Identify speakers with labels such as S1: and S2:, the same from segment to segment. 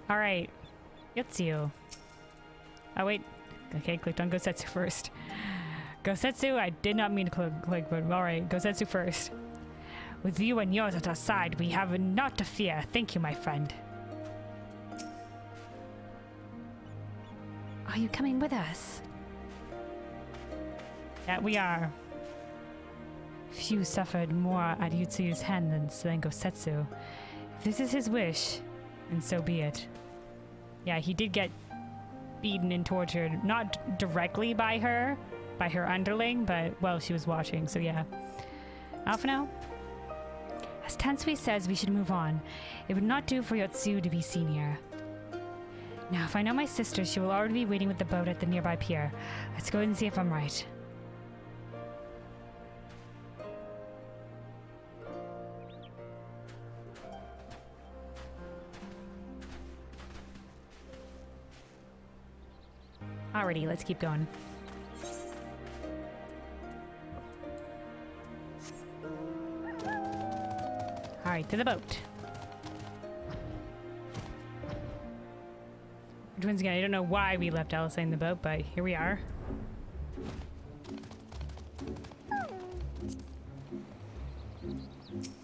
S1: Alright. Yotsuyu. Oh, wait. Okay, clicked on Gosetsu first. Gosetsu, I did not mean to click, but alright. Gosetsu first. With you and yours at our side, we have naught to fear. Thank you, my friend.
S2: Are you coming with us?
S1: Yeah, we are. Few suffered more at Yotsuyu's hand than Gosetsu. If this is his wish, then so be it. Yeah, he did get beaten and tortured, not directly by her underling, but, well, she was watching, so yeah. Alphino? As Tansui says, we should move on. It would not do for Yotsuyu to be seen here. Now, if I know my sister, she will already be waiting with the boat at the nearby pier. Let's go and see if I'm right. Alrighty, let's keep going. Alright, to the boat. Once again, I don't know why we left Alice in the boat, but here we are.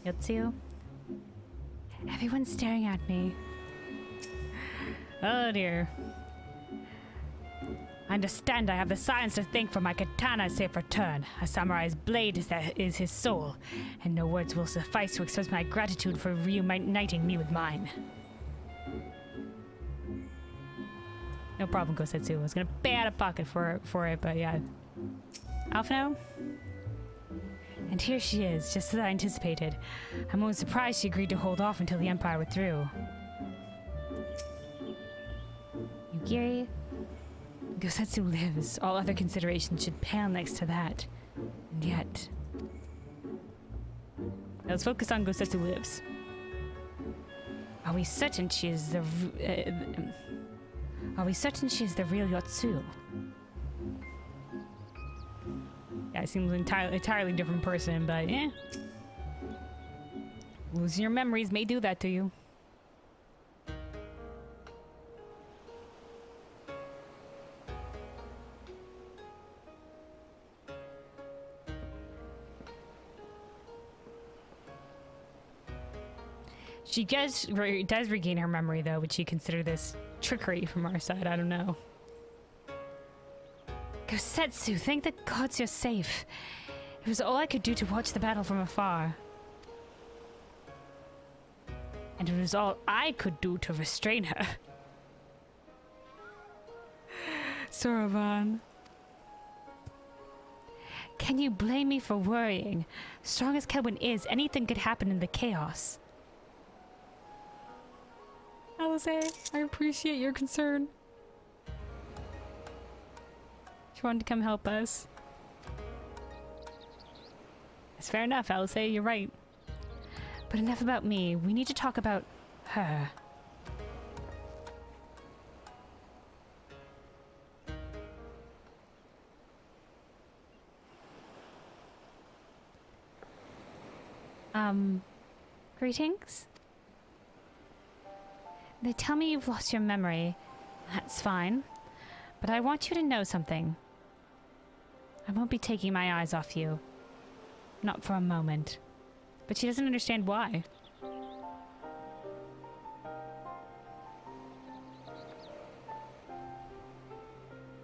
S1: Yotsuyu? Everyone's staring at me. Oh dear. I understand I have the science to thank for my katana's safe return. A samurai's blade is his soul, and no words will suffice to express my gratitude for reuniting me with mine. No problem, Gosetsu. I was gonna pay out of pocket for it, but yeah. Alphino? And here she is, just as I anticipated. I'm almost surprised she agreed to hold off until the Empire withdrew. Yugiri? Gosetsu lives. All other considerations should pale next to that. And yet... Now let's focus on Gosetsu lives. Are we certain she is the... Are we certain she is the real Yotsuyu? Yeah, it seems an entirely different person, but eh. Losing your memories may do that to you. She does regain her memory, though. Would she consider this trickery from our side? I don't know. Gosetsu, thank the gods you're safe. It was all I could do to watch the battle from afar. And it was all I could do to restrain her. Soroban. Can you blame me for worrying? Strong as Kelwyn is, anything could happen in the chaos. Alice, I appreciate your concern. She wanted to come help us. It's fair enough, Alice, you're right. But enough about me. We need to talk about her. Greetings? They tell me you've lost your memory. That's fine. But I want you to know something. I won't be taking my eyes off you. Not for a moment. But she doesn't understand why.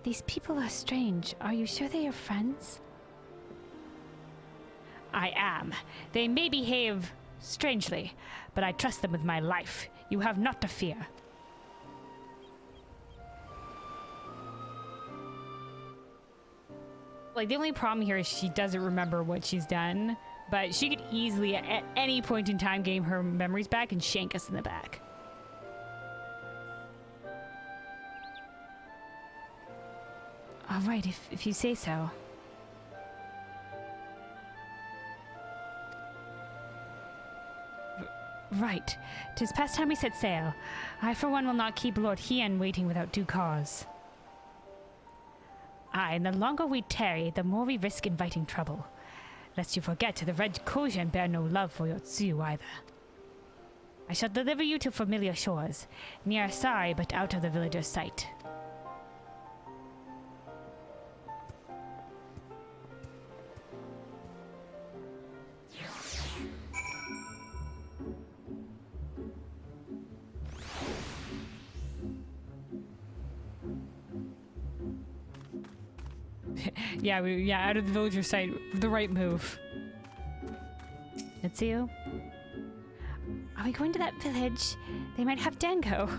S1: These people are strange. Are you sure they are friends? I am. They may behave strangely, but I trust them with my life. You have naught to fear. Like, the only problem here is she doesn't remember what she's done, but she could easily, at any point in time, gain her memories back and shank us in the back. All right, if you say so. Right. 'Tis past time we set sail. I, for one, will not keep Lord Hien waiting without due cause. Aye, and the longer we tarry, the more we risk inviting trouble. Lest you forget, the Red Kojin bear no love for Yotsuyu either. I shall deliver you to familiar shores, near Emissary but out of the villager's sight. Yeah, out of the villager's sight. The right move. Yotsuyu? Are we going to that village? They might have Dango.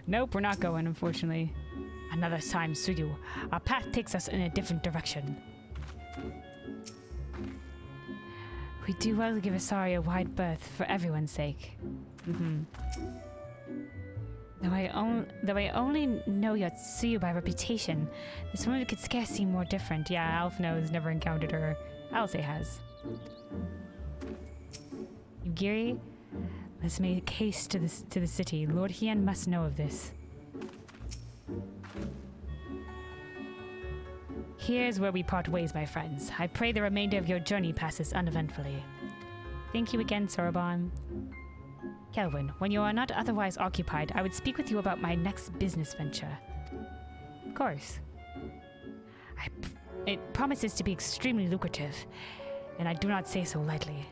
S1: Nope, we're not going, unfortunately. Another time, Suyu. Our path takes us in a different direction. We do well to give Emissary a wide berth for everyone's sake. Though I only know Yotsuyu by reputation, this woman could scarce seem more different. Yeah, Alphino has never encountered her. Alce has. Yugiri, let's make haste to the city. Lord Hien must know of this. Here's where we part ways, my friends. I pray the remainder of your journey passes uneventfully. Thank you again, Soroban. Kelvin, when you are not otherwise occupied, I would speak with you about my next business venture. Of course. It promises to be extremely lucrative, and I do not say so lightly.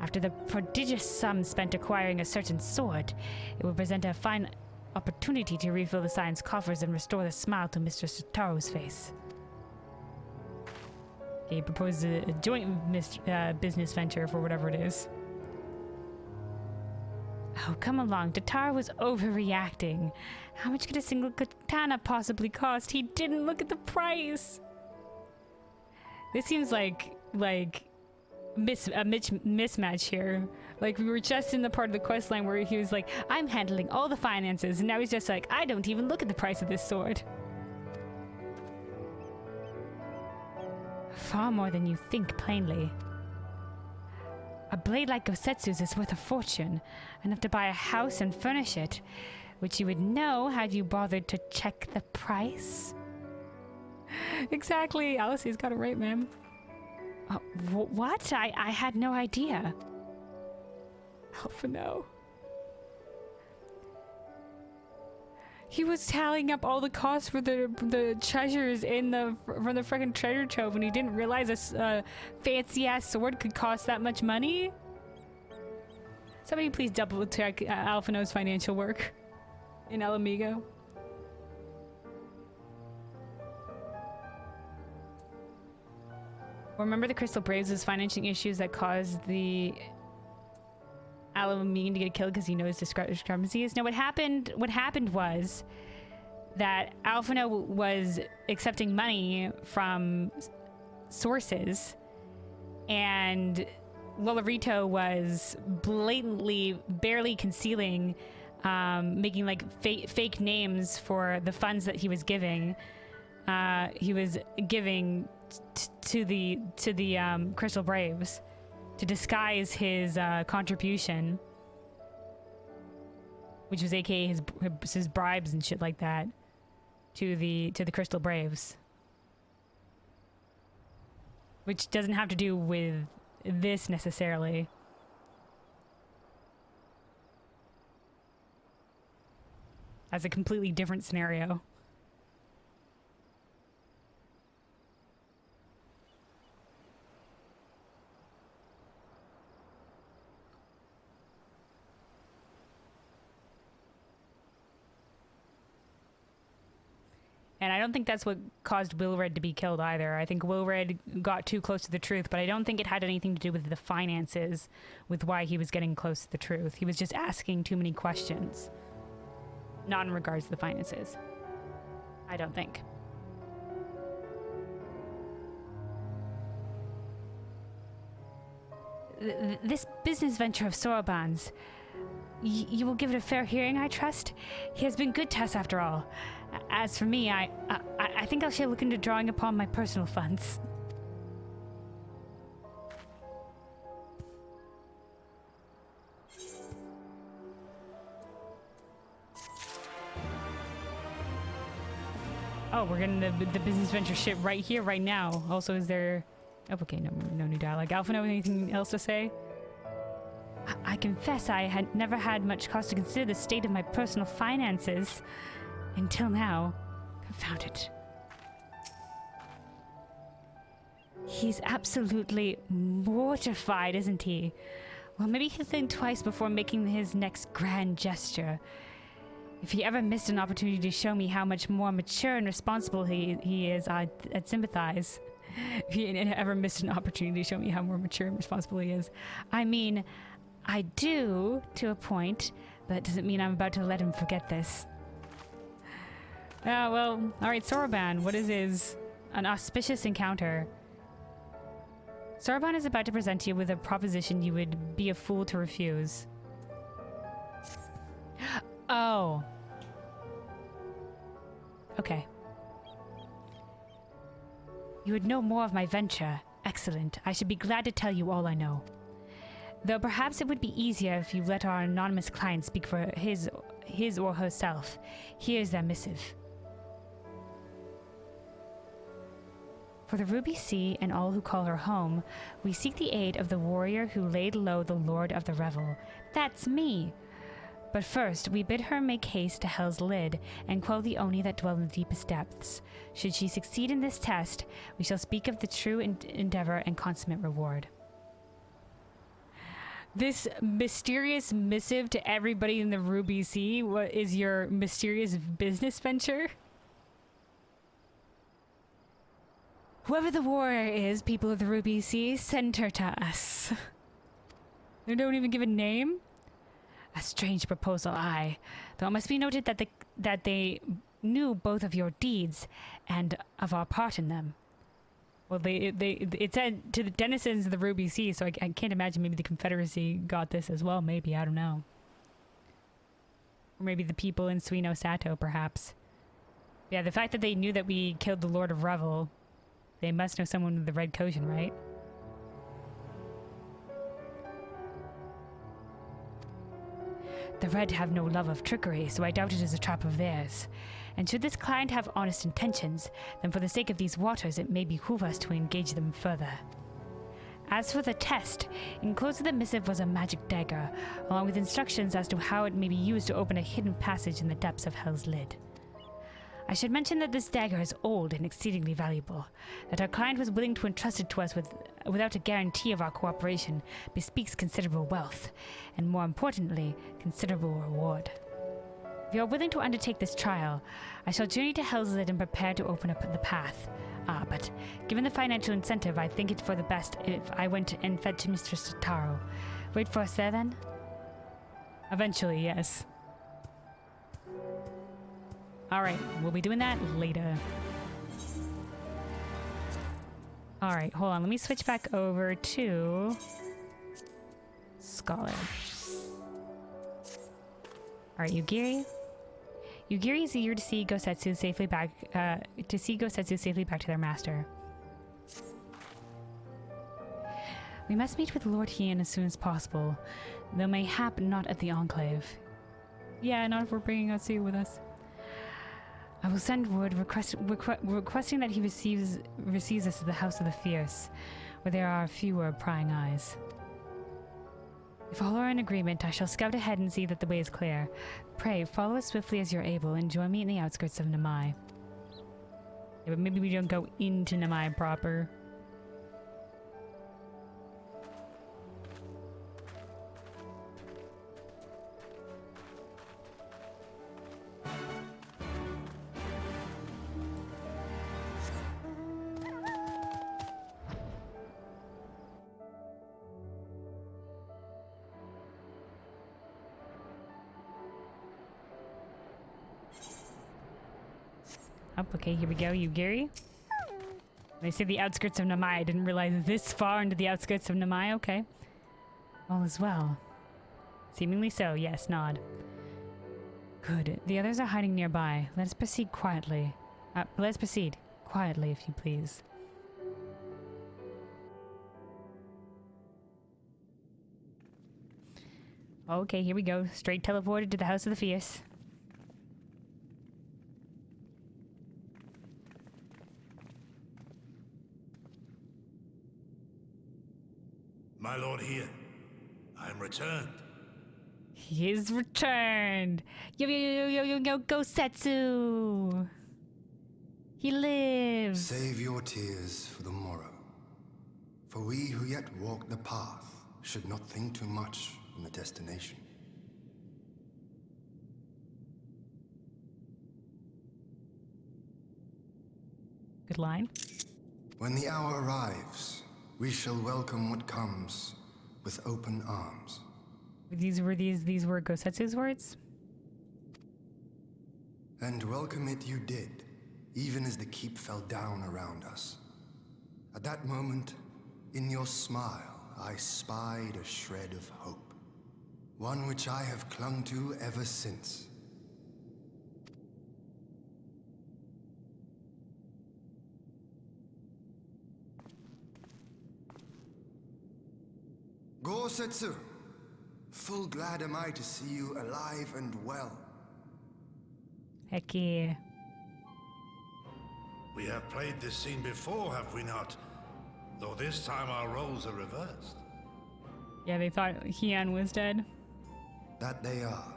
S1: After the prodigious sum spent acquiring a certain sword, it will present a fine opportunity to refill the science coffers and restore the smile to Mr. Satoru's face. Okay, he proposes a joint business venture for whatever it is. Oh, come along. Tatar was overreacting. How much could a single katana possibly cost? He didn't look at the price. This seems like mismatch here. Like, we were just in the part of the quest line where he was like, I'm handling all the finances, and now he's just like, I don't even look at the price of this sword. Far more than you think, plainly. A blade like Gosetsu's is worth a fortune, enough to buy a house and furnish it, which you would know had you bothered to check the price. Exactly, Alice's got it right, ma'am. What? I had no idea. Alpha, no. He was tallying up all the costs for the treasures from the freaking treasure trove, and he didn't realize a fancy ass sword could cost that much money. Somebody please double check Alphino's financial work in El Amigo. Remember the Crystal Braves' financing issues that caused the Alamean to get killed because he noticed discrepancies? No, what happened was that Alphino was accepting money from sources, and Lolorito was blatantly, barely concealing, making like fake names for the funds that he was giving. He was giving to the Crystal Braves to disguise his contribution, which was aka his bribes and shit like that, to the Crystal Braves, which doesn't have to do with this necessarily. That's a completely different scenario. And I don't think that's what caused Wilred to be killed either. I think Wilred got too close to the truth, but I don't think it had anything to do with the finances, with why he was getting close to the truth. He was just asking too many questions. Not in regards to the finances. I don't think. This business venture of Soroban's, you will give it a fair hearing, I trust? He has been good to us after all. As for me, I think I shall look into drawing upon my personal funds. Oh, we're getting the business venture shit right here, right now. Also, is there... Oh, okay, no new dialogue. Alpha, anything else to say? I confess I had never had much cause to consider the state of my personal finances. Until now. Confound it. He's absolutely mortified, isn't he? Well, maybe he'll think twice before making his next grand gesture. If he ever missed an opportunity to show me how much more mature and responsible he is, I'd sympathize. If he ever missed an opportunity to show me how more mature and responsible he is. I mean, I do, to a point, but it doesn't mean I'm about to let him forget this. Well, alright, Soroban, what is an auspicious encounter? Soroban is about to present you with a proposition you would be a fool to refuse. Oh. Okay. You would know more of my venture. Excellent. I should be glad to tell you all I know. Though perhaps it would be easier if you let our anonymous client speak for his or herself. Here's their missive. For the Ruby Sea and all who call her home, we seek the aid of the warrior who laid low the Lord of the Revel. That's me! But first, we bid her make haste to Hell's Lid and quell the Oni that dwell in the deepest depths. Should she succeed in this test, we shall speak of the true endeavor and consummate reward. This mysterious missive to everybody in the Ruby Sea, what is your mysterious business venture? Whoever the warrior is, people of the Ruby Sea, send her to us. They don't even give a name? A strange proposal, aye. Though it must be noted that they knew both of your deeds and of our part in them. Well, it said to the denizens of the Ruby Sea, so I can't imagine maybe the Confederacy got this as well. Maybe, I don't know. Or maybe the people in Suino Sato, perhaps. Yeah, the fact that they knew that we killed the Lord of Revel, they must know someone with the red Kojin, right? The Red have no love of trickery, so I doubt it is a trap of theirs. And should this client have honest intentions, then for the sake of these waters it may behoove us to engage them further. As for the test, enclosed in the missive was a magic dagger, along with instructions as to how it may be used to open a hidden passage in the depths of Hell's Lid. I should mention that this dagger is old and exceedingly valuable. That our client was willing to entrust it to us without a guarantee of our cooperation bespeaks considerable wealth, and more importantly, considerable reward. If you are willing to undertake this trial, I shall journey to Hell's Lid and prepare to open up the path. But given the financial incentive, I think it for the best if I went and fed to Mistress Taro. Wait for us there, then? Eventually, yes. Alright, we'll be doing that later. Alright, hold on. Let me switch back over to Scholar. Alright, Yugiri. Yugiri is eager to see Gosetsu safely back to their master. We must meet with Lord Hien as soon as possible, though mayhap not at the Enclave. Yeah, not if we're bringing Yotsuyu with us. I will send word requesting that he receives us at the House of the Fierce, where there are fewer prying eyes. If all are in agreement, I shall scout ahead and see that the way is clear. Pray, follow as swiftly as you're able and join me in the outskirts of Namai. Yeah, but maybe we don't go into Namai proper. Okay, here we go, Yugiri. They say the outskirts of Namai. I didn't realize this far into the outskirts of Namai. Okay. All is well. Seemingly so, yes, nod. Good. The others are hiding nearby. Let us proceed quietly. Let's proceed quietly, if you please. Okay, here we go. Straight teleported to the House of the Fierce.
S2: My lord Hien, I am returned.
S1: He is returned. Yo, Gosetsu. He lives.
S3: Save your tears for the morrow. For we who yet walk the path should not think too much on the destination.
S1: Good line.
S3: When the hour arrives, we shall welcome what comes with open arms.
S1: These were Gosetsu's words?
S3: And welcome it you did, even as the keep fell down around us. At that moment, in your smile, I spied a shred of hope. One which I have clung to ever since. Gosetsu, full glad am I to see you alive and well.
S1: Heck yeah.
S2: We have played this scene before, have we not? Though this time our roles are reversed.
S1: Yeah, they thought Hien was dead.
S3: That they are.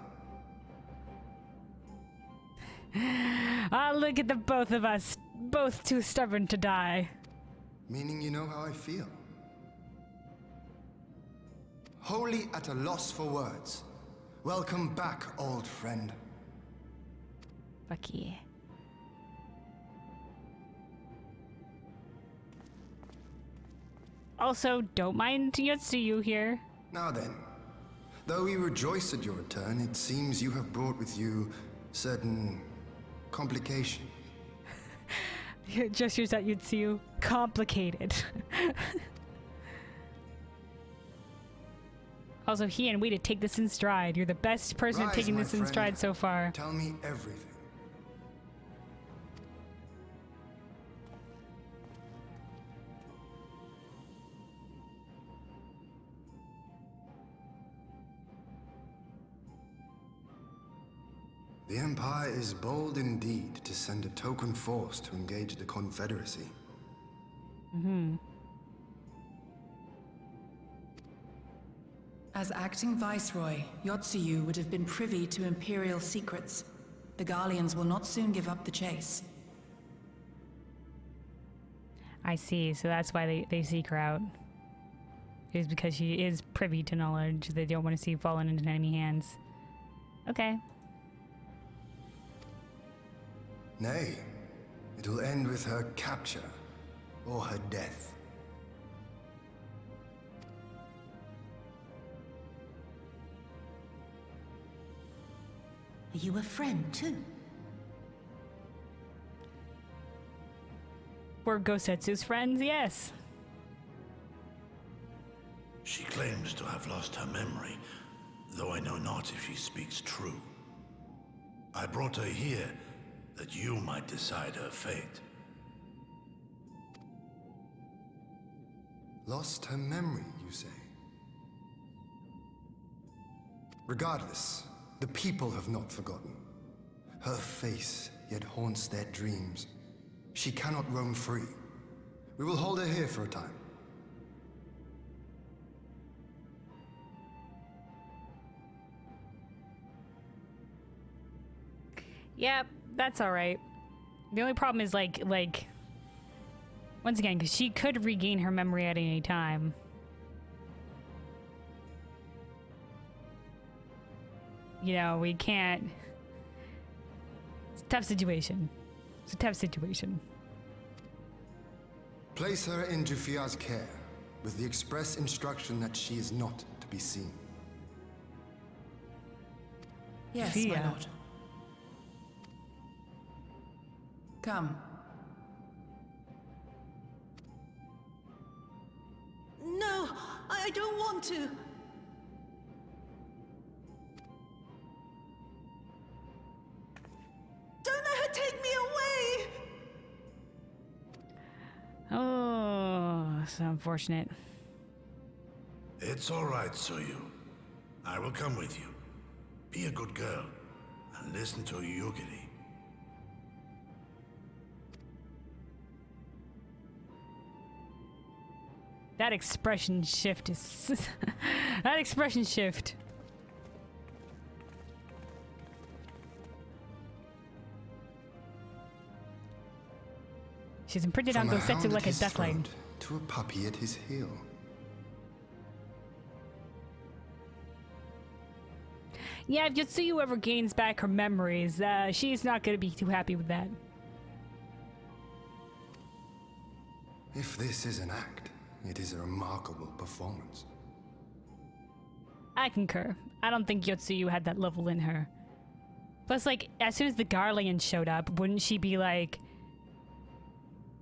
S1: Ah, look at the both of us. Both too stubborn to die.
S3: Meaning you know how I feel. Wholly at a loss for words. Welcome back, old friend.
S1: Fuck yeah. Also, don't mind Yotsuyu here.
S3: Now then, though we rejoice at your return, it seems you have brought with you certain complications.
S1: Gestures at Yotsuyu. Complicated. Also, Hien, way to take this in stride. You're the best person at
S3: Rise,
S1: taking
S3: my
S1: this in
S3: friend.
S1: stride so far.
S3: Tell me everything. The Empire is bold indeed to send a token force to engage the Confederacy.
S4: As acting viceroy, Yotsuyu would have been privy to Imperial secrets. The Garleans will not soon give up the chase.
S1: I see, so that's why they seek her out. It is because she is privy to knowledge they don't want to see fallen into enemy hands. Okay.
S3: Nay, it will end with her capture or her death.
S4: Are you a friend too?
S1: We're Gosetsu's friends, yes.
S2: She claims to have lost her memory, though I know not if she speaks true. I brought her here that you might decide her fate.
S3: Lost her memory, you say? Regardless, the people have not forgotten. Her face yet haunts their dreams. She cannot roam free. We will hold her here for a time.
S1: Yep, that's alright. The only problem is like, once again, because she could regain her memory at any time. You know, we can't... It's a tough situation. It's a tough situation.
S3: Place her in Jufia's care, with the express instruction that she is not to be seen.
S4: Yes,
S1: Jufia.
S4: my lord. Come.
S5: No, I don't want to. Don't let her take me away!
S1: Oh, so unfortunate.
S2: It's all right, Tsuyu. I will come with you. Be a good girl, and listen to Yugiri.
S1: That expression shift is... that expression shift. She's imprinted on
S3: From a
S1: Gosetsu
S3: hound
S1: like
S3: at
S1: a
S3: his
S1: duckling.
S3: throat to a puppy at his heel.
S1: Yeah, if Yotsuyu ever gains back her memories, she's not gonna be too happy with that.
S3: If this is an act, it is a remarkable performance.
S1: I concur. I don't think Yotsuyu had that level in her. Plus, like, as soon as the Garlean showed up, wouldn't she be like,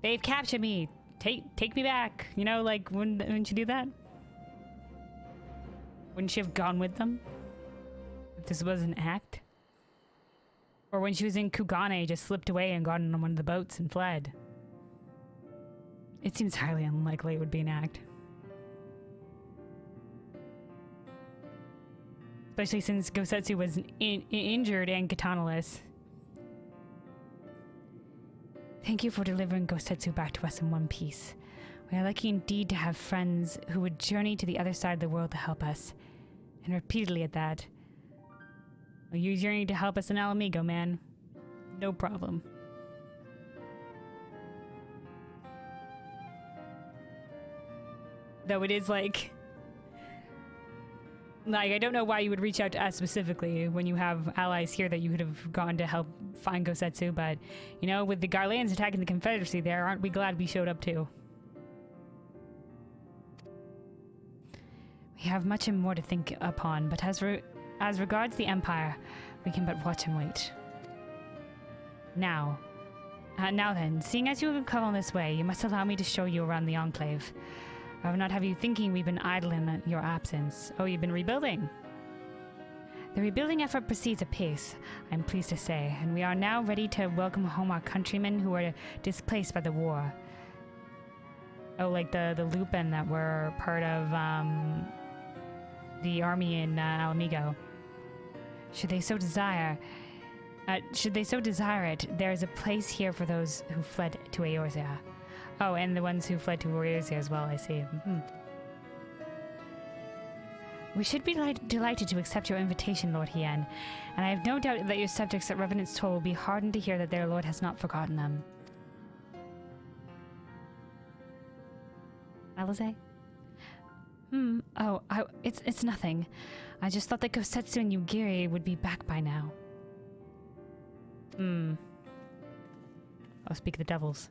S1: they've captured me, take me back, you know, like, wouldn't she do that? Wouldn't she have gone with them? If this was an act? Or when she was in Kugane, just slipped away and got on one of the boats and fled. It seems highly unlikely it would be an act. Especially since Gosetsu was injured and katanaless. Thank you for delivering Gosetsu back to us in one piece. We are lucky indeed to have friends who would journey to the other side of the world to help us. And repeatedly at that. Well, you journeyed to help us in Alamigo, man. No problem. Though it is like, I don't know why you would reach out to us specifically when you have allies here that you could have gone to help find Gosetsu, but, you know, with the Garleans attacking the Confederacy there, aren't we glad we showed up too? We have much and more to think upon, but as regards the Empire, we can but watch and wait. Now then, seeing as you have come on this way, you must allow me to show you around the Enclave. I would not have you thinking we've been idle in your absence. Oh, you've been rebuilding? The rebuilding effort proceeds apace, I'm pleased to say, and we are now ready to welcome home our countrymen who were displaced by the war. Oh, like the Lupin that were part of the army in Alamigo. Should they so desire it, there is a place here for those who fled to Eorzea. Oh, and the ones who fled to Eorzea as well, I see. We should be delighted to accept your invitation, Lord Hien, and I have no doubt that your subjects at Revenant's Toll will be heartened to hear that their lord has not forgotten them. Alize? It's nothing. I just thought that Gosetsu and Yugiri would be back by now. I'll speak the devils.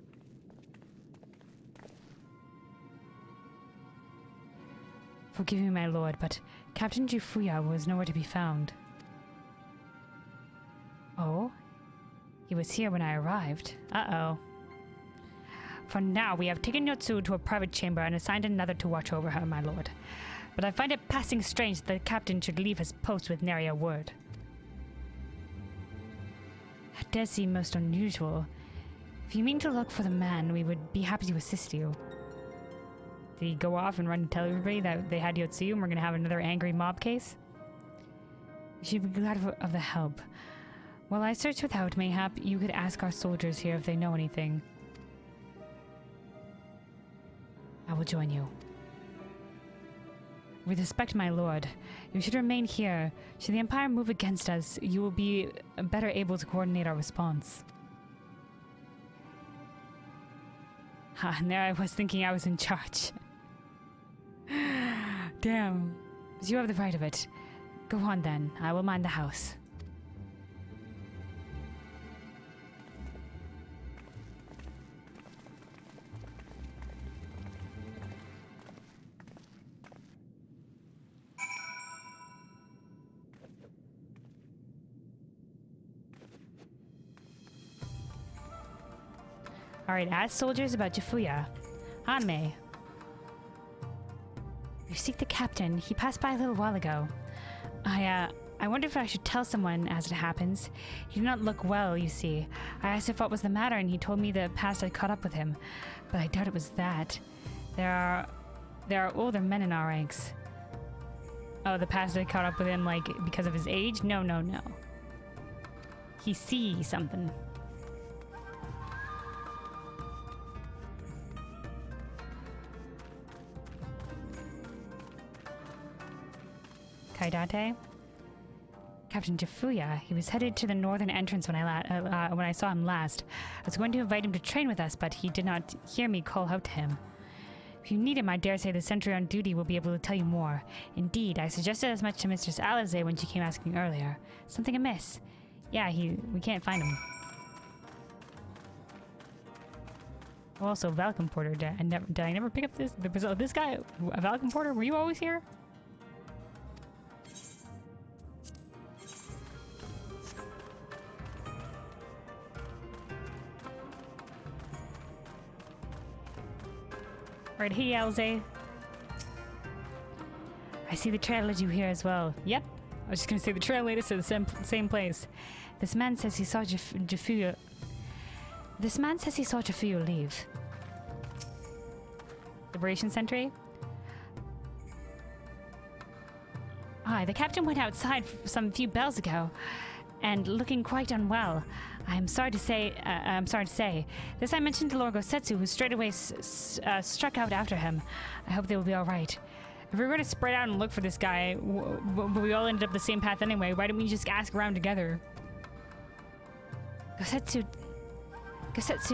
S1: Forgive me, my lord, but Captain Jifuya was nowhere to be found. Oh? He was here when I arrived. Uh-oh. For now, we have taken Yotsuyu to a private chamber and assigned another to watch over her, my lord. But I find it passing strange that the captain should leave his post with nary a word. That does seem most unusual. If you mean to look for the man, we would be happy to assist you. Did he go off and run and tell everybody that they had Yotsuyu and we're going to have another angry mob case? You should be glad of the help. While I search without, mayhap you could ask our soldiers here if they know anything. I will join you. With respect, my lord, you should remain here. Should the Empire move against us, you will be better able to coordinate our response. And there I was thinking I was in charge. Damn. But you have the right of it. Go on then. I will mind the house. Alright, ask soldiers about Jifuya. Hanmei. You seek the captain. He passed by a little while ago. I wonder if I should tell someone as it happens. He did not look well, you see. I asked if what was the matter, and he told me the past had caught up with him. But I doubt it was that. There are older men in our ranks. Oh, the past had caught up with him, like, because of his age? No. He sees something. Kaidate? Captain Tafuya. He was headed to the northern entrance when I saw him last. I was going to invite him to train with us, but he did not hear me call out to him. If you need him, I dare say the sentry on duty will be able to tell you more. Indeed, I suggested as much to Mistress Alize when she came asking earlier. Something amiss. Yeah, we can't find him. Also, Valcom Porter. Did I never pick up this? This guy, Valcom Porter, were you always here? Right, hey, Alize. I see the trail led you here as well. Yep. I was just gonna say the trail led us to the same place. This man says he saw Jafuya. This man says he saw Jafuya leave. Liberation Sentry? Aye, the captain went outside some few bells ago, and looking quite unwell. I'm sorry to say. This I mentioned to Lord Gosetsu, who straightaway struck out after him. I hope they will be all right. If we were going to spread out and look for this guy, but we all ended up the same path anyway, why didn't we just ask around together? Gosetsu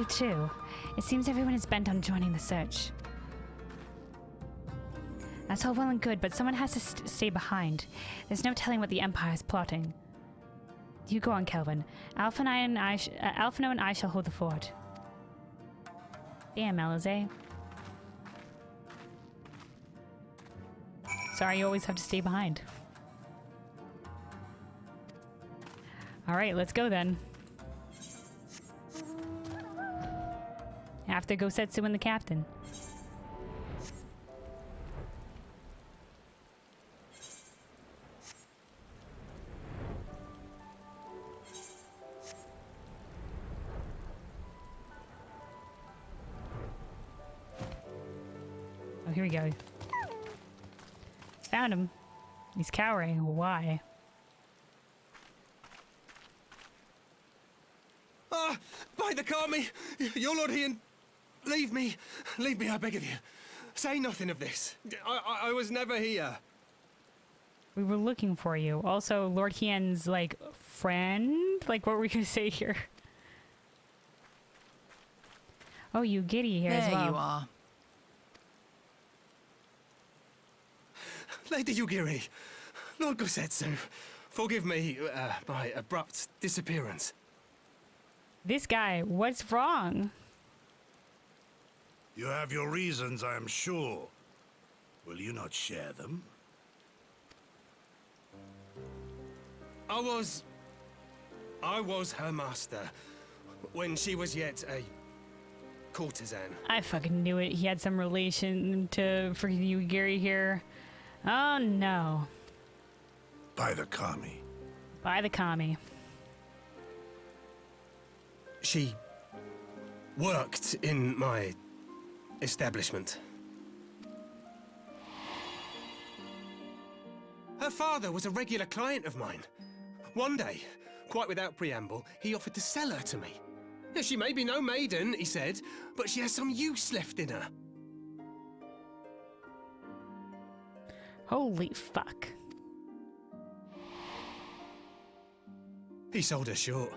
S1: too. It seems everyone is bent on joining the search. That's all well and good, but someone has to stay behind. There's no telling what the Empire is plotting. You go on, Kelvin. Alphino and I shall hold the fort. Damn, Alize. Sorry, you always have to stay behind. Alright, let's go then. After Gosetsu and the captain. Oh, here we go. Found him. He's cowering. Why?
S6: Ah! By the Kami! Your Lord Hien! Leave me! Leave me, I beg of you. Say nothing of this. I was never here.
S1: We were looking for you. Also, Lord Hien's, like, friend? Like, what were we gonna say here? Oh, you giddy here as well.
S4: There you are.
S6: Lady Yugiri, Lord Gosetsu, forgive me my abrupt disappearance.
S1: This guy, what's wrong?
S2: You have your reasons, I am sure. Will you not share them?
S6: I was her master when she was yet a courtesan.
S1: I fucking knew it. He had some relation to freaking Yugiri here. Oh no.
S2: By the Kami.
S1: By the Kami.
S6: She worked in my establishment. Her father was a regular client of mine. One day, quite without preamble, he offered to sell her to me. She may be no maiden, he said, but she has some use left in her.
S1: Holy fuck.
S6: He sold her short.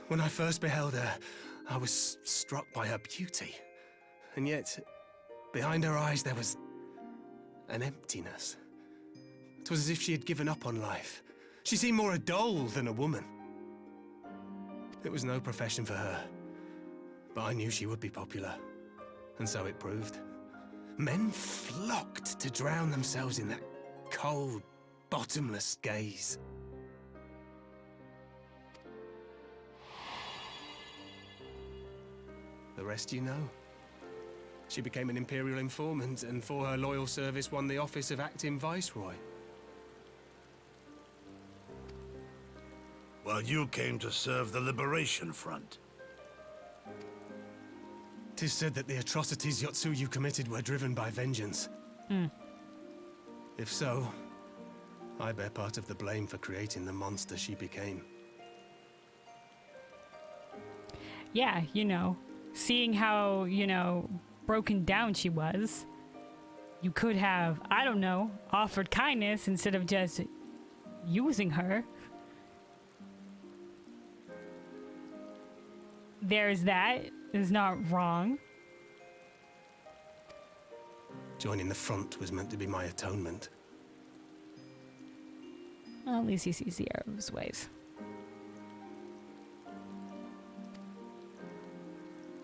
S6: When I first beheld her, I was struck by her beauty. And yet, behind her eyes there was an emptiness. It was as if she had given up on life. She seemed more a doll than a woman. It was no profession for her, but I knew she would be popular, and so it proved. Men flocked to drown themselves in that cold, bottomless gaze. The rest you know. She became an Imperial informant, and for her loyal service won the office of acting Viceroy.
S2: While you came to serve the Liberation Front.
S6: 'Tis said that the atrocities Yotsuyu committed were driven by vengeance. If so, I bear part of the blame for creating the monster she became.
S1: Yeah, you know, seeing how, you know, broken down she was. You could have, I don't know, offered kindness instead of just using her. There's that. It's not wrong.
S6: Joining the front was meant to be my atonement.
S1: Well, at least he sees the error of his ways.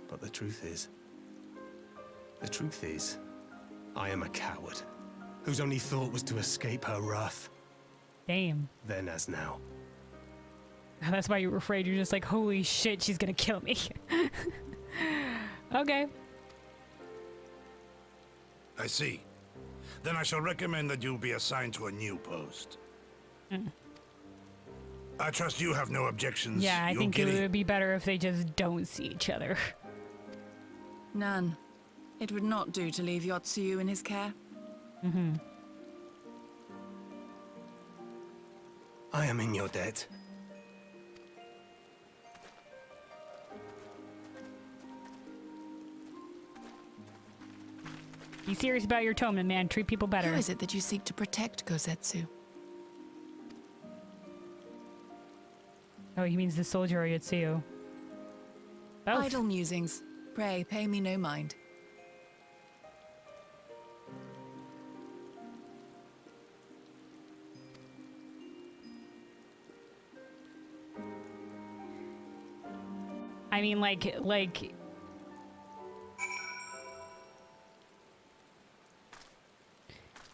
S6: But the truth is, I am a coward, whose only thought was to escape her wrath,
S1: Damn.
S6: then as now.
S1: That's why you were afraid. You're just like, holy shit, she's gonna kill me. Okay.
S2: I see. Then I shall recommend that you be assigned to a new post. I trust you have no objections.
S1: Yeah, I
S2: You're
S1: think it
S2: giddy.
S1: would be better if they just don't see each other.
S4: None. It would not do to leave Yotsuyu in his care.
S6: I am in your debt.
S1: Be serious about your atonement, man. Treat people better.
S4: Who is it that you seek to protect, Gosetsu?
S1: Oh, he means the soldier or Yotsuyu. Both.
S4: Idle musings. Pray, pay me no mind.
S1: I mean, like...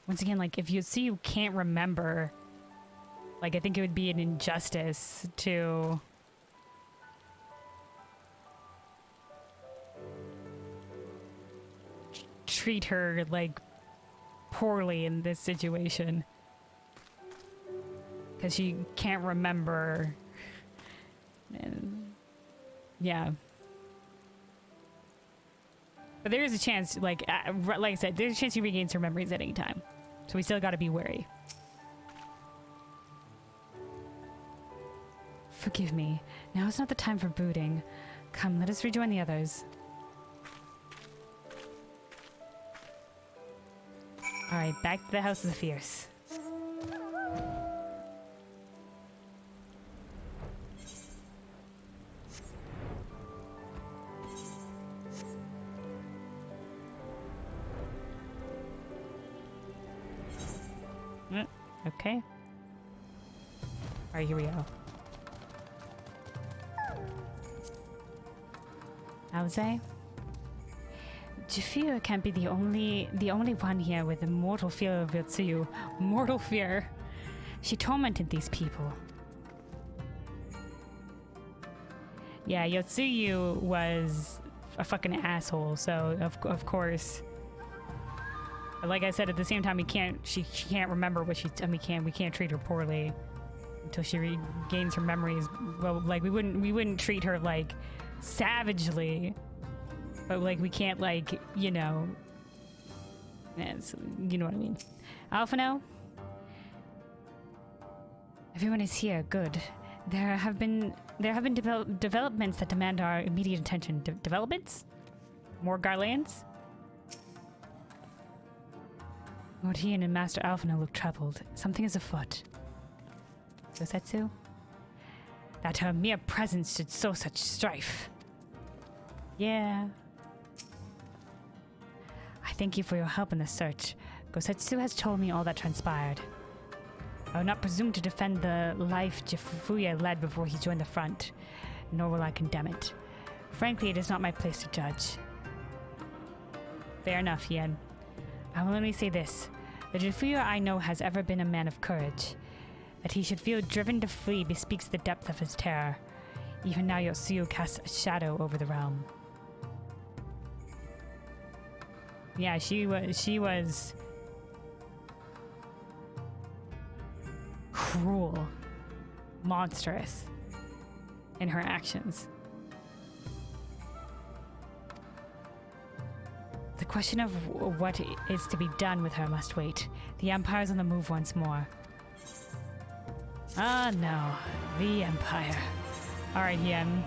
S1: Once again, like, if Yotsuyu can't remember, like, I think it would be an injustice to... treat her, like, poorly in this situation. Because she can't remember. And, yeah. But there is a chance, like I said, there's a chance he regains her memories at any time. So we still gotta be wary. Forgive me. Now is not the time for brooding. Come, let us rejoin the others. Alright, back to the House of the Fierce. Okay. Alright, here we go. Alze? Jafir can't be the only one here with a mortal fear of Yotsuyu. Mortal fear. She tormented these people. Yeah, Yotsuyu was a fucking asshole, so of course. But like I said, at the same time, she can't remember what we can't treat her poorly until she regains her memories. Well, like we wouldn't treat her like savagely, but like we can't, like, you know, you know what I mean. Alpha now? Everyone is here. Good. There have been developments that demand our immediate attention. Developments? More Garleans? Lord Hien and Master Alphina look troubled. Something is afoot. Gosetsu? That her mere presence should sow such strife. Yeah. I thank you for your help in the search. Gosetsu has told me all that transpired. I will not presume to defend the life Jifuya led before he joined the front, nor will I condemn it. Frankly, it is not my place to judge. Fair enough, Hien. I will only say this. The Jifuya I know has ever been a man of courage. That he should feel driven to flee bespeaks the depth of his terror. Even now Yotsuyu casts a shadow over the realm. Yeah, she was cruel, monstrous in her actions. The question of what is to be done with her must wait. The Empire's on the move once more. Ah, no. The Empire. Alright, Hien.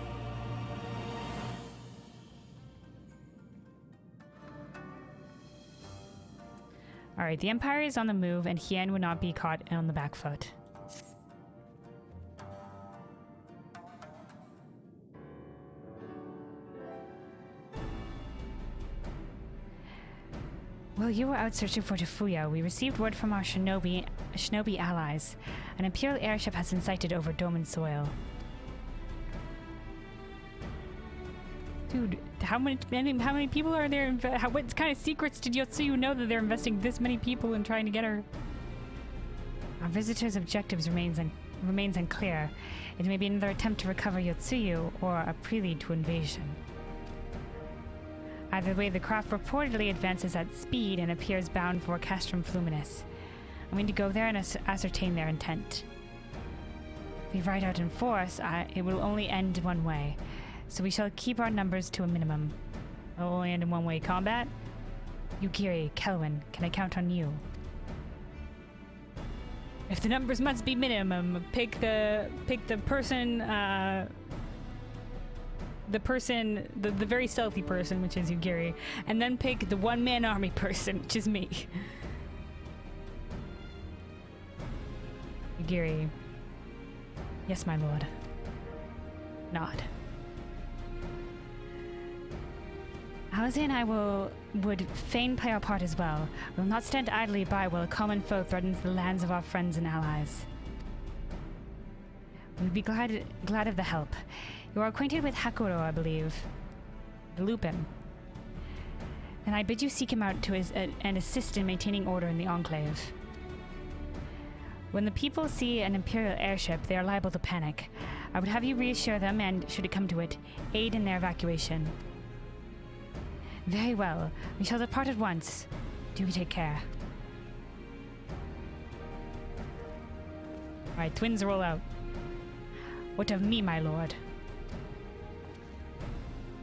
S1: Alright, the Empire is on the move, and Hien would not be caught on the back foot. While you were out searching for Tafuya, we received word from our shinobi allies. An Imperial airship has been sighted over Doman soil. Dude, how many people are there? What kind of secrets did Yotsuyu know that they're investing this many people in trying to get her? Our visitor's objectives remains unclear. It may be another attempt to recover Yotsuyu or a prelude to invasion. Either way, the craft reportedly advances at speed and appears bound for Castrum Fluminis. I'm going to go there and ascertain their intent. If we ride out in force, it will only end one way, so we shall keep our numbers to a minimum. It will only end in one-way combat? Yugiri, Kelwyn, can I count on you? If the numbers must be minimum, pick the person, the very stealthy person, which is Yugiri, and then pick the one-man army person, which is me. Yugiri. Yes, my lord. Nod. Alice and I would fain play our part as well. We will not stand idly by while a common foe threatens the lands of our friends and allies. We would be glad of the help. You are acquainted with Hakuro, I believe. Loop him. Then I bid you seek him out and assist in maintaining order in the Enclave. When the people see an Imperial airship, they are liable to panic. I would have you reassure them and, should it come to it, aid in their evacuation. Very well. We shall depart at once. Do take care. Alright, twins roll out. What of me, my lord?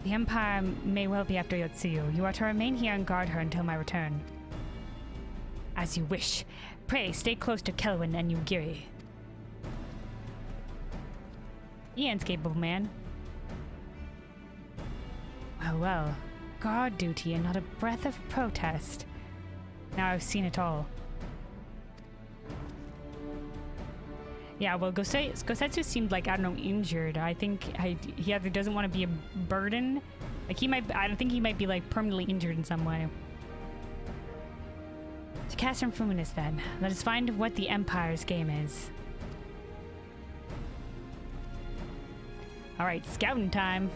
S1: The Empire may well be after Yotsuyu. You are to remain here and guard her until my return. As you wish. Pray, stay close to Kelwyn and Yugiri. Hien's capable, man. Well, well. Guard duty and not a breath of protest. Now I've seen it all. Yeah, well, Gosetsu seemed like, I don't know, injured. I think he either doesn't want to be a burden. Like, I don't think he might be, like, permanently injured in some way. To Castrum Fluminis, then. Let us find what the Empire's game is. Alright, scouting time.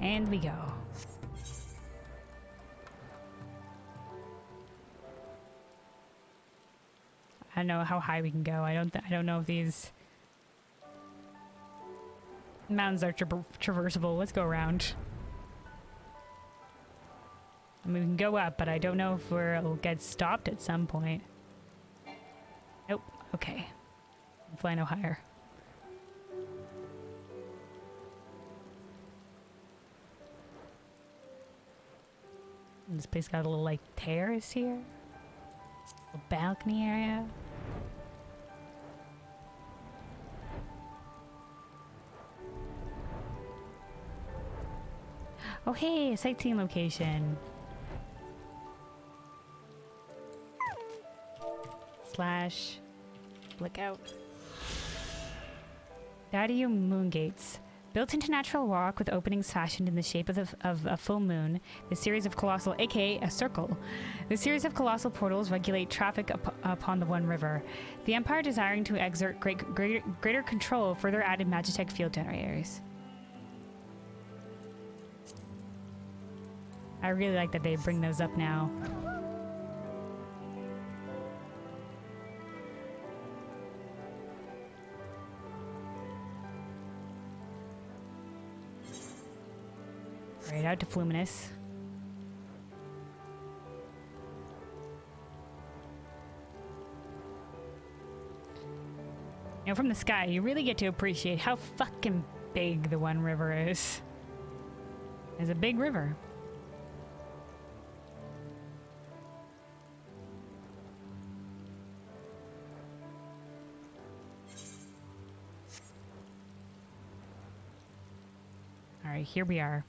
S1: And we go. I don't know how high we can go. I don't know if these mountains are traversable. Let's go around. I mean, we can go up, but I don't know if we'll get stopped at some point. Nope. Okay. Fly no higher. This place got a little, like, terrace here. A balcony area. Oh, hey, a sightseeing location. Slash lookout. Dadiu Moongates. Built into natural rock with openings fashioned in the shape of a full moon, the series of colossal, aka a circle. The series of colossal portals regulate traffic upon the One River. The Empire desiring to exert greater control further added Magitech field generators. I really like that they bring those up now. Right out to Fluminis. You know, from the sky, you really get to appreciate how fucking big the One River is. It's a big river. Alright, here we are.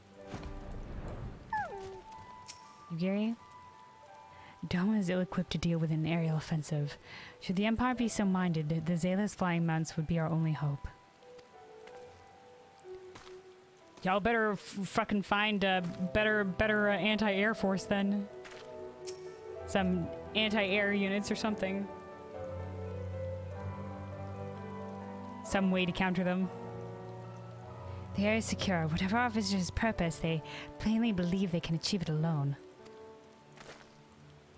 S1: Yugiri? Doma is ill-equipped to deal with an aerial offensive. Should the Empire be so minded, the Zayla's flying mounts would be our only hope. Y'all better fucking find a better anti-air force then. Some anti-air units or something. Some way to counter them. The area is secure. Whatever our visitors' purpose, they plainly believe they can achieve it alone.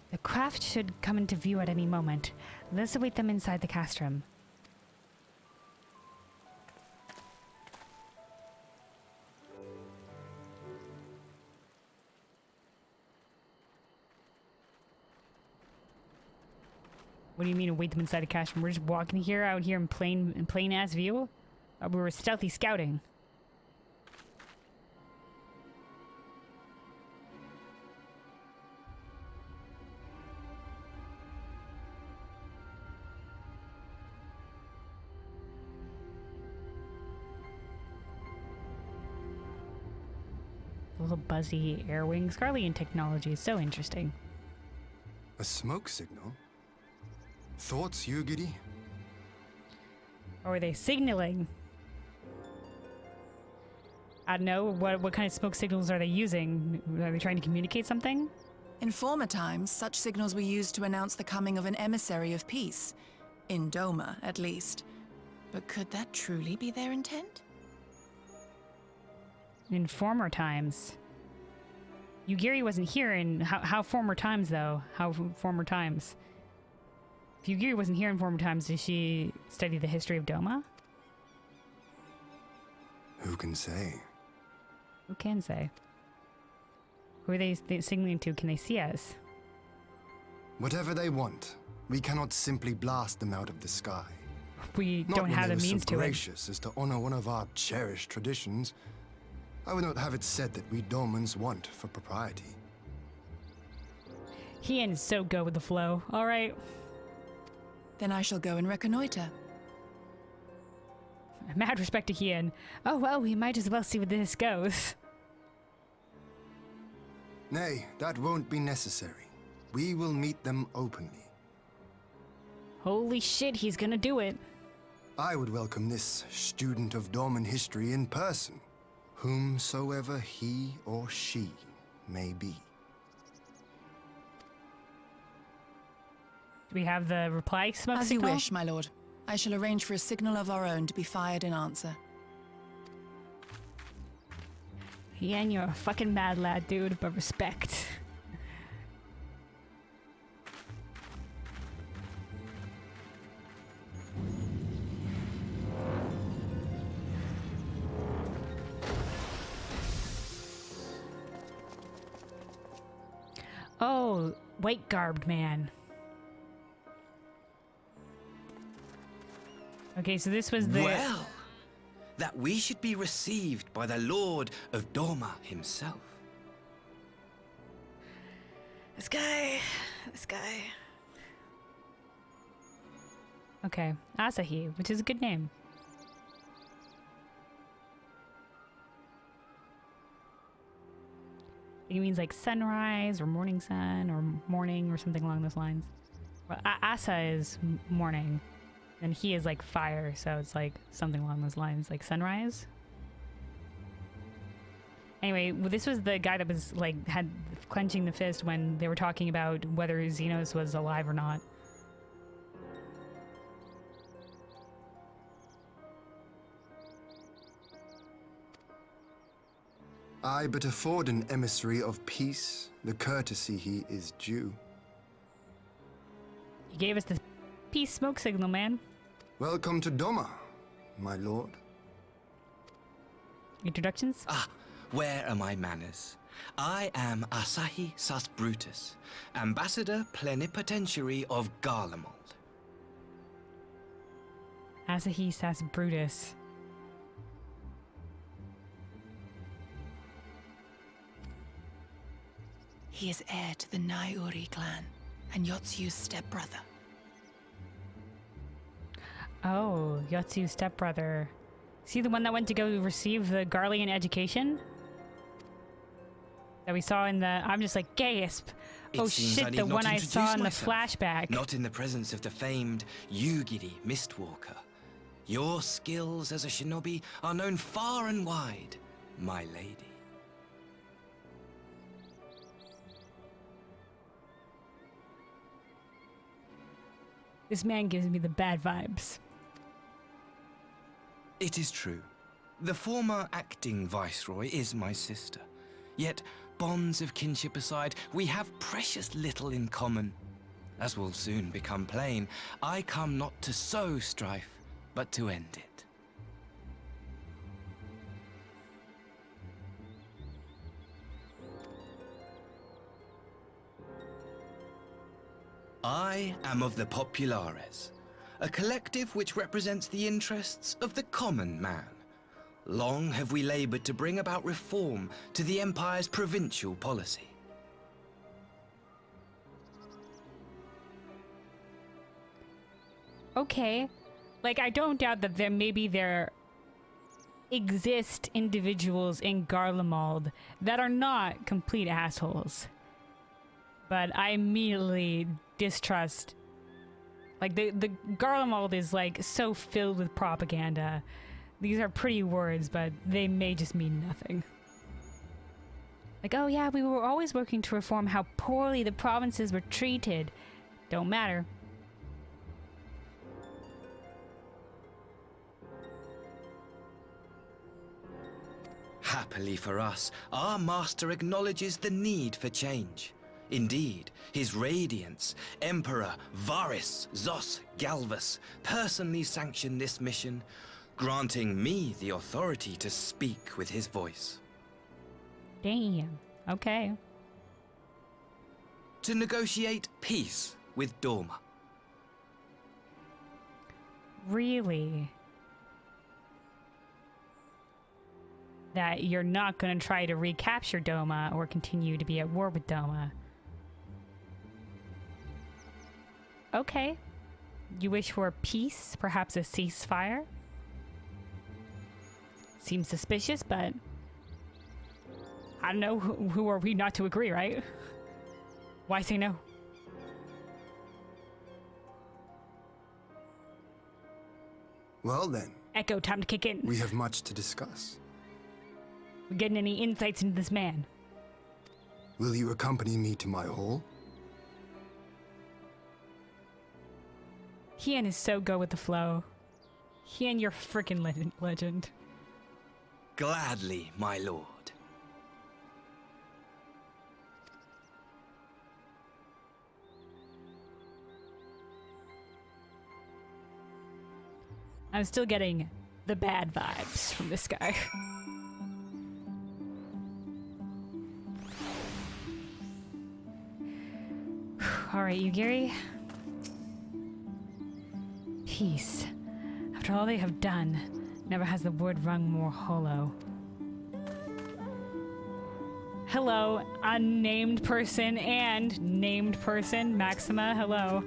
S1: The craft should come into view at any moment. Let's await them inside the castrum. What do you mean await them inside the castrum? We're just walking here, out here in plain ass view? We were stealthy scouting. Little buzzy air wings. Garlean technology is so interesting.
S3: A smoke signal? Thoughts, Yugiri?
S1: Or are they signaling? I don't know. What kind of smoke signals are they using? Are they trying to communicate something?
S4: In former times, such signals were used to announce the coming of an emissary of peace. In Doma, at least. But could that truly be their intent?
S1: In former times. Yugiri wasn't here in... How former times, though? How former times? If Yugiri wasn't here in former times, did she study the history of Doma?
S3: Who can say?
S1: Who can say? Who are they signaling to? Can they see us?
S3: Whatever they want, we cannot simply blast them out of the sky.
S1: We
S3: Not
S1: don't have the
S3: when they were
S1: means
S3: so
S1: to it.
S3: gracious as to honor one of our cherished traditions. I would not have it said that we Domans want for propriety.
S1: Hien is so go with the flow. All right.
S4: Then I shall go and reconnoiter.
S1: Mad respect to Hien. Oh, well, we might as well see where this goes.
S3: Nay, that won't be necessary. We will meet them openly.
S1: Holy shit, he's gonna do it.
S3: I would welcome this student of Doman history in person, whomsoever he or she may be.
S1: Do we have the reply smoke
S4: As
S1: signal?
S4: you wish, my lord. I shall arrange for a signal of our own to be fired in answer.
S1: Hien, you're a fucking mad lad, dude, but respect. Oh, white-garbed man. Okay, so this was the...
S7: Well, that we should be received by the Lord of Doma himself.
S1: This guy. Okay, Asahi, which is a good name. It means like sunrise or morning sun or morning or something along those lines. Well, Asa is morning, and he is like fire, so it's like something along those lines, like sunrise. Anyway, well, this was the guy that was like had clenching the fist when they were talking about whether Xenos was alive or not.
S3: I but afford an emissary of peace the courtesy he is due.
S1: He gave us the peace smoke signal, man.
S3: Welcome to Doma, my lord.
S1: Introductions?
S7: Ah, where are my manners? I am Asahi Sas Brutus, Ambassador Plenipotentiary of Garlemald.
S1: Asahi Sas Brutus.
S4: He is heir to the Naiuri clan and Yotsuyu's stepbrother.
S1: Oh, Yotsuyu's stepbrother. See the one that went to go receive the Garlean education? That we saw in the... I'm just like, gasp! Oh
S7: seems I
S1: shit,
S7: need
S1: the
S7: not
S1: one I
S7: introduce
S1: saw in the
S7: myself.
S1: flashback.
S7: Not in the presence of the famed Yugiri Mistwalker. Your skills as a shinobi are known far and wide, my lady.
S1: This man gives me the bad vibes.
S7: It is true. The former acting viceroy is my sister. Yet, bonds of kinship aside, we have precious little in common. As will soon become plain, I come not to sow strife, but to end it. I am of the Populares, a collective which represents the interests of the common man. Long have we labored to bring about reform to the Empire's provincial policy.
S1: Okay. Like, I don't doubt that there exist individuals in Garlemald that are not complete assholes. But I immediately distrust... Like, the Garlemald is, like, so filled with propaganda. These are pretty words, but they may just mean nothing. Like, oh yeah, we were always working to reform how poorly the provinces were treated. Don't matter.
S7: Happily for us, our master acknowledges the need for change. Indeed, his radiance, Emperor Varys Zos Galvus, personally sanctioned this mission, granting me the authority to speak with his voice.
S1: Damn. Okay.
S7: To negotiate peace with Doma.
S1: Really? That you're not going to try to recapture Doma or continue to be at war with Doma. Okay. You wish for peace, perhaps a ceasefire? Seems suspicious, but I don't know, who are we not to agree, right? Why say no?
S3: Well then,
S1: Echo, time to kick in.
S3: we have much to discuss.
S1: We getting any insights into this man?
S3: Will you accompany me to my hall?
S1: Hien is so go with the flow. Hien, you're freaking legend.
S7: Gladly, my lord.
S1: I'm still getting the bad vibes from this guy. Alright, Yugiri. Peace. After all they have done, never has the word rung more hollow. Hello, unnamed person and named person, Maxima, hello.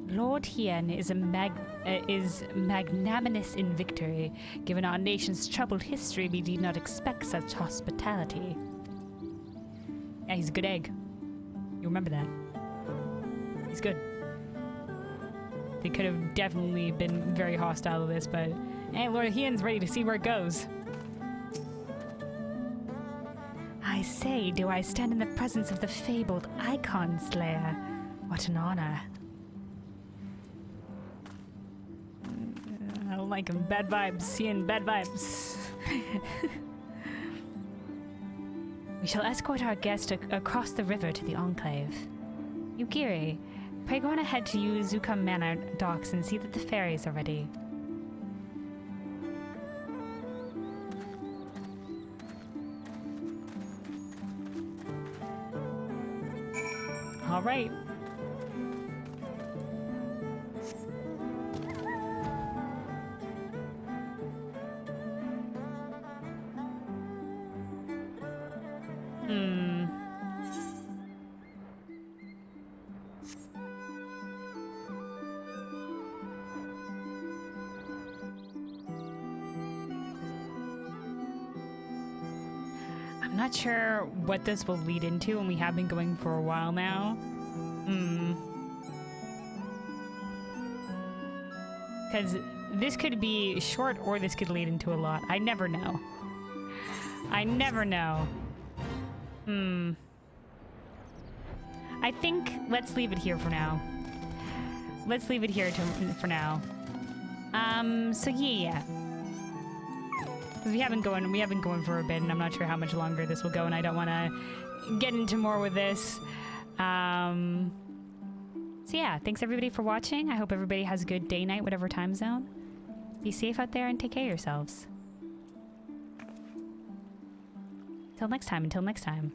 S1: Lord Hien is magnanimous in victory. Given our nation's troubled history, we did not expect such hospitality. Yeah, he's a good egg. You remember that. He's good. They could have definitely been very hostile to this, but hey, Lord Hien's ready to see where it goes. I say, do I stand in the presence of the fabled Icon Slayer? What an honor. I don't like him. Bad vibes. Hien, bad vibes. We shall escort our guest across the river to the Enclave. Yugiri, pray go on ahead to Yuzuka Manor docks and see that the ferries are ready. All right. Not sure what this will lead into, and we have been going for a while now. Because this could be short, or this could lead into a lot. I never know. I never know. I think let's leave it here for now. Let's leave it here for now. So yeah. Because we have been going for a bit, and I'm not sure how much longer this will go, and I don't want to get into more with this. So yeah, thanks everybody for watching. I hope everybody has a good day, night, whatever time zone. Be safe out there and take care of yourselves. Until next time.